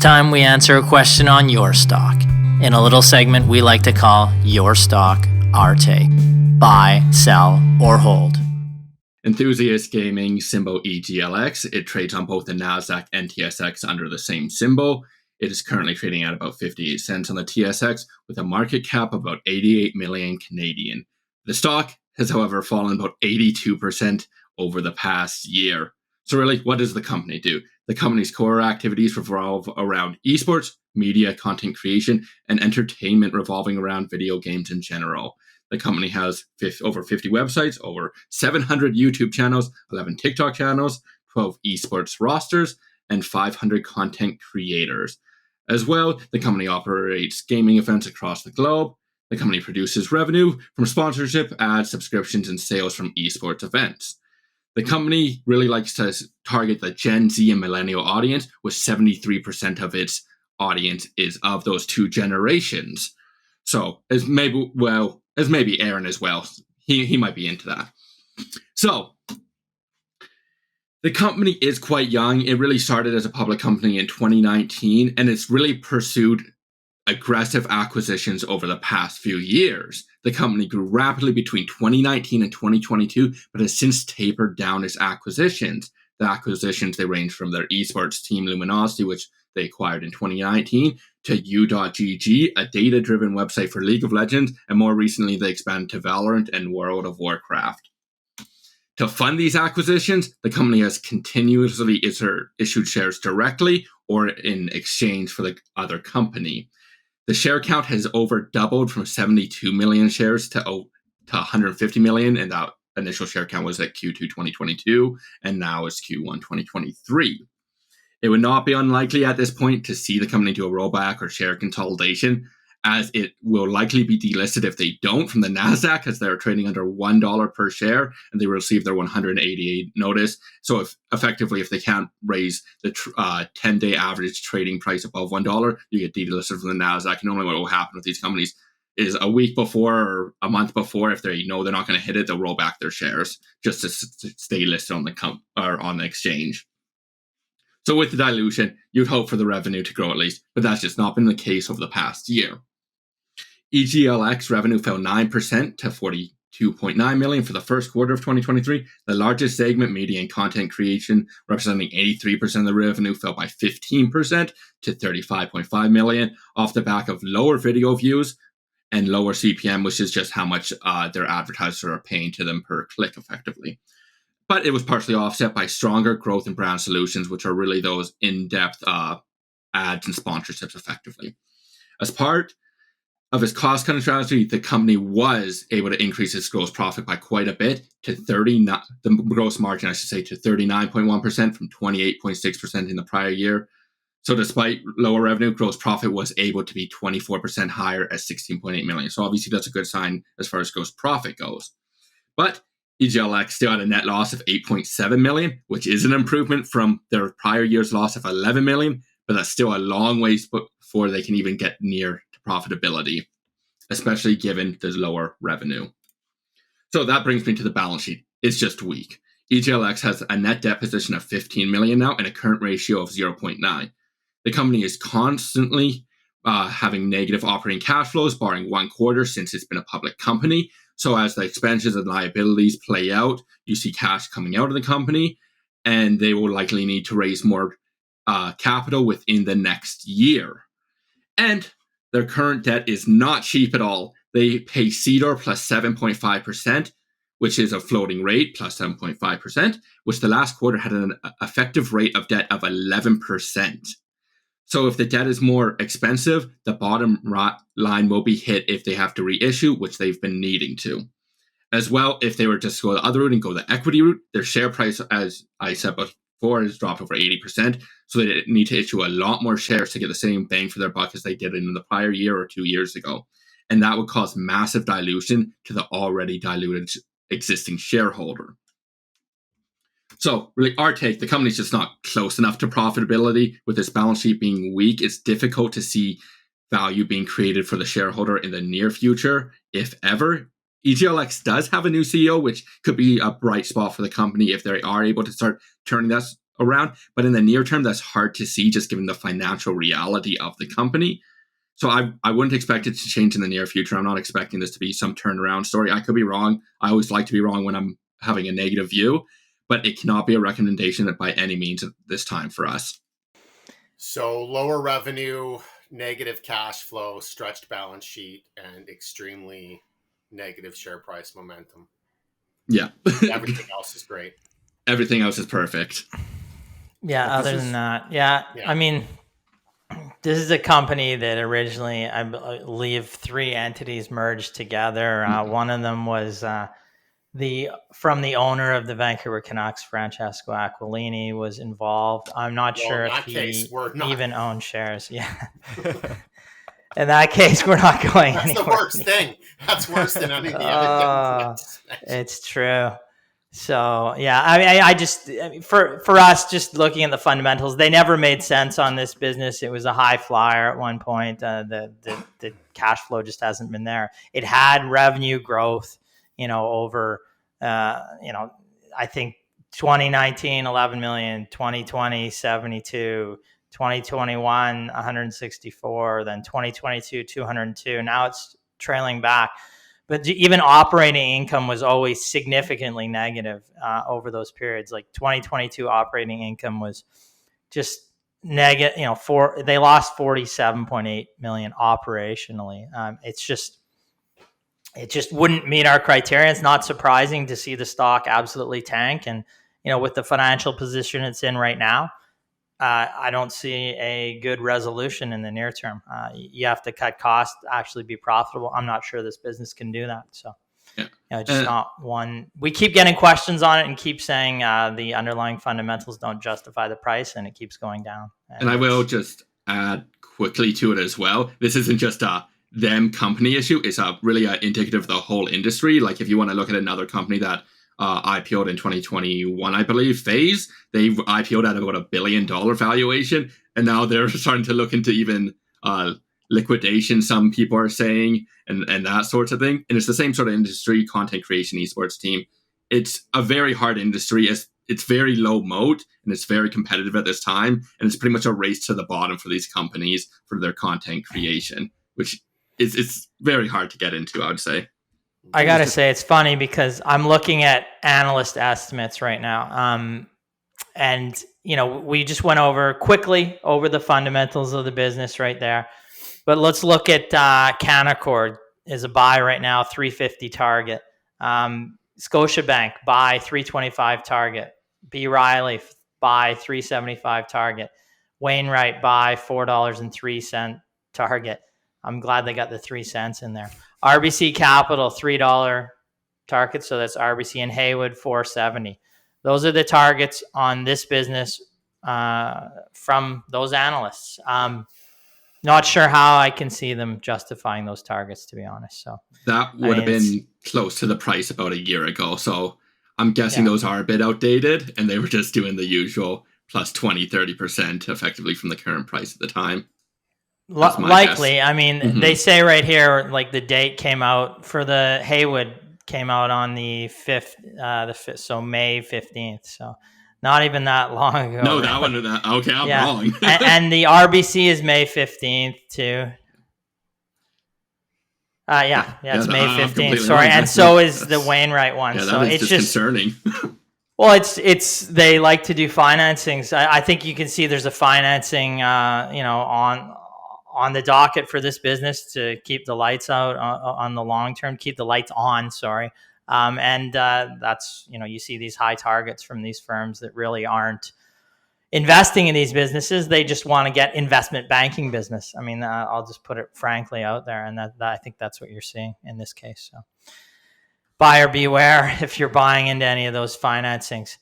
time we answer a question on your stock in a little segment we like to call Your Stock, Our Take. Buy, sell, or hold. Enthusiast Gaming, symbol EGLX. It trades on both the NASDAQ and TSX under the same symbol. It is currently trading at about 58 cents on the TSX with a market cap of about 88 million Canadian. The stock has, however, fallen about 82% over the past year. So really, what does the company do? The company's core activities revolve around esports, media, content creation, and entertainment revolving around video games in general. The company has over 50 websites, over 700 YouTube channels, 11 TikTok channels, 12 esports rosters, and 500 content creators. As well, the company operates gaming events across the globe. The company produces revenue from sponsorship, ads, subscriptions, and sales from esports events. The company really likes to target the Gen Z and millennial audience, with 73% of its audience is of those two generations. So, as maybe Aaron as well. He might be into that. So, the company is quite young. It really started as a public company in 2019, and it's really pursued aggressive acquisitions over the past few years. The company grew rapidly between 2019 and 2022, but has since tapered down its acquisitions. The acquisitions, they range from their esports team Luminosity, which they acquired in 2019, to U.GG, a data-driven website for League of Legends, and more recently they expanded to Valorant and World of Warcraft. To fund these acquisitions, the company has continuously issued shares directly or in exchange for the other company. The share count has over doubled from 72 million shares to 150 million, and that initial share count was at Q2 2022, and now is Q1 2023. It would not be unlikely at this point to see the company do a rollback or share consolidation, as it will likely be delisted if they don't from the NASDAQ, as they're trading under $1 per share, and they will receive their 188 notice. So if they can't raise the 10-day average trading price above $1, you get delisted from the NASDAQ. And normally what will happen with these companies is a week before or a month before, if they know they're not going to hit it, they'll roll back their shares just to stay listed on the exchange. So with the dilution, you'd hope for the revenue to grow at least, but that's just not been the case over the past year. EGLX revenue fell 9% to $42.9 million for the first quarter of 2023. The largest segment, media and content creation, representing 83% of the revenue, fell by 15% to $35.5 million off the back of lower video views and lower CPM, which is just how much their advertisers are paying to them per click effectively. But it was partially offset by stronger growth in brand solutions, which are really those in-depth ads and sponsorships effectively. As part of its cost-cutting strategy, the company was able to increase its gross profit by quite a bit to the gross margin, to 39.1% from 28.6% in the prior year. So despite lower revenue, gross profit was able to be 24% higher at $16.8 million. So obviously that's a good sign as far as gross profit goes. But EGLX still had a net loss of $8.7 million, which is an improvement from their prior year's loss of $11 million, but that's still a long ways before they can even get near to profitability, especially given the lower revenue. So that brings me to the balance sheet. It's just weak. EGLX has a net debt position of $15 million now and a current ratio of 0.9. The company is constantly having negative operating cash flows, barring one quarter since it's been a public company. So as the expenses and liabilities play out, you see cash coming out of the company, and they will likely need to raise more capital within the next year. And their current debt is not cheap at all. They pay CDOR plus 7.5%, which is a floating rate, plus 7.5%, which the last quarter had an effective rate of debt of 11%. So if the debt is more expensive, the bottom line will be hit if they have to reissue, which they've been needing to. As well, if they were just to go the other route and go the equity route, their share price, as I said before, has dropped over 80%. So they need to issue a lot more shares to get the same bang for their buck as they did in the prior year or 2 years ago. And that would cause massive dilution to the already diluted existing shareholder. So really, our take, the company's just not close enough to profitability. With this balance sheet being weak, it's difficult to see value being created for the shareholder in the near future, if ever. EGLX does have a new CEO, which could be a bright spot for the company if they are able to start turning around. But in the near term, that's hard to see just given the financial reality of the company. So I wouldn't expect it to change in the near future. I'm not expecting this to be some turnaround story. I could be wrong. I always like to be wrong when I'm having a negative view, but it cannot be a recommendation that by any means at this time for us. So lower revenue, negative cash flow, stretched balance sheet, and extremely negative share price momentum. Yeah. Everything else is great. Everything else is perfect. Yeah, other than that, yeah. I mean, this is a company that originally, I believe, 3 entities merged together. One of them was from the owner of the Vancouver Canucks, Francesco Aquilini, was involved. I'm not sure if he even owned shares. Yeah. In that case, we're not going anywhere. That's the worst thing. That's worse than any of the other things. It's true. So yeah, I just for us, just looking at the fundamentals, they never made sense on this business. It was a high flyer at one point. The cash flow just hasn't been there. It had revenue growth, over, I think 2019, 11 million, 2020, 72, 2021, 164, then 2022, 202. Now it's trailing back. But even operating income was always significantly negative over those periods. Like 2022 operating income was just negative. They lost 47.8 million operationally. It just wouldn't meet our criteria. It's not surprising to see the stock absolutely tank. And with the financial position it's in right now, I don't see a good resolution in the near term. You have to cut costs, actually be profitable. I'm not sure this business can do that. So, just not one. We keep getting questions on it and keep saying the underlying fundamentals don't justify the price, and it keeps going down. And I will just add quickly to it as well. This isn't just a them company issue. It's really indicative of the whole industry. Like if you want to look at another company that IPO'd in 2021, I believe, Phase. They IPO'd at about $1 billion valuation, and now they're starting to look into even liquidation, some people are saying, and that sort of thing. And it's the same sort of industry, content creation, esports team. It's a very hard industry. It's very low moat, and it's very competitive at this time, and it's pretty much a race to the bottom for these companies for their content creation, which it's very hard to get into, I would say. I got to say, it's funny because I'm looking at analyst estimates right now. And, we just went quickly over the fundamentals of the business right there. But let's look at Canaccord is a buy right now, 350 target. Scotiabank, buy 325 target. B. Riley, buy 375 target. Wainwright, buy $4.03 target. I'm glad they got the 3 cents in there. RBC Capital, $3 target. So that's RBC, and Haywood, $4.70. Those are the targets on this business from those analysts. Not sure how I can see them justifying those targets, to be honest. So that would have been close to the price about a year ago. So I'm guessing those are a bit outdated, and they were just doing the usual plus 20, 30% effectively from the current price at the time. Likely. Guess. I mean, they say right here, like the date came out for the Haywood came out on the 5th, so May 15th. So not even that long ago. No, that one. Okay, I'm wrong. and the RBC is May 15th too. It's May 15th. Sorry, and so is the Wainwright one. Yeah, so that is just concerning. Well, it's they like to do financings. I think you can see there's a financing, on the docket for this business to keep the lights out on the long term, keep the lights on. Sorry, and that's you see these high targets from these firms that really aren't investing in these businesses. They just want to get investment banking business. I mean, I'll just put it frankly out there, and that I think that's what you're seeing in this case. So buyer beware if you're buying into any of those financings.